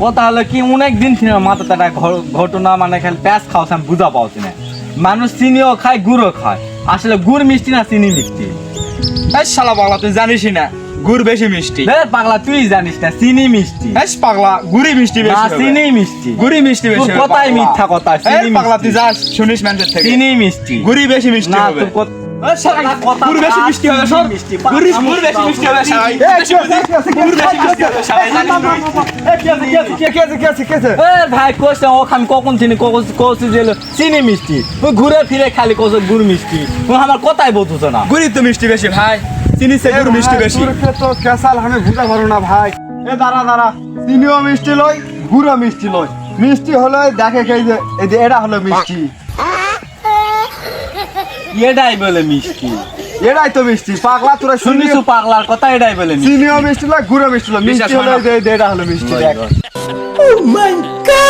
কথা হলো কি অনেক দিন ছিল মাথাতে একটা ঘটনা মানে খালি প্যাঁচ খাওয়া আমি বুঝা পাচ্ছি না মানুষ চিনিও খায় গুড়ও খায় আসলে গুড় মিষ্টি না চিনি মিষ্টি এই শালা পাগলা তুই জানিসই না গুড় বেশি মিষ্টি। পাগলা তুই জানিস না চিনি মিষ্টি এই পাগলা গুড়ি মিষ্টি বেশি না হবে। চিনি মিষ্টি গুড়ি মিষ্টি বেশি তোর হবে, কথাই পাগলা। মিথ্যা কথা এই চিনি পাগলা তুই মিষ্টি যাস শুনিস মানুষের থেকে চিনি মিষ্টি গুড়ি বেশি মিষ্টি না হবে। তোর কথা এই শালা কথা গুড় বেশি মিষ্টি হবে চিনি সব মিষ্টি গুড় বেশি মিষ্টি হবে শালা গুড় বেশি মিষ্টি হবে শালা জানিস তুই? এ ভাই কোস ওখান কখন চিনি কোস দিল চিনি মিষ্টি ওই ঘুরে ফিরে খালি কোস গুড় মিষ্টি ও আমার কথাই বলতো না গুড়ি তো মিষ্টি বেশি ভাই চিনি সে গুড় মিষ্টি বেশি। তো কেসাল আমি বুঝতে পারো না ভাই এ দাঁড়া চিনিও মিষ্টি লই গুড়ও মিষ্টি লই মিষ্টি হলো দেখে এই যে এটা হলো মিষ্টি এটাই বলে মিষ্টি এটাই তো মিষ্টি পাগলা তোরা শুনিস শুনিস পাগলার কথা এটাই বলে মিষ্টি চিনিও মিষ্টি লই গুড়ও মিষ্টি লই মিষ্টি হলো এই যে এটা হলো মিষ্টি দেখ Oh my god!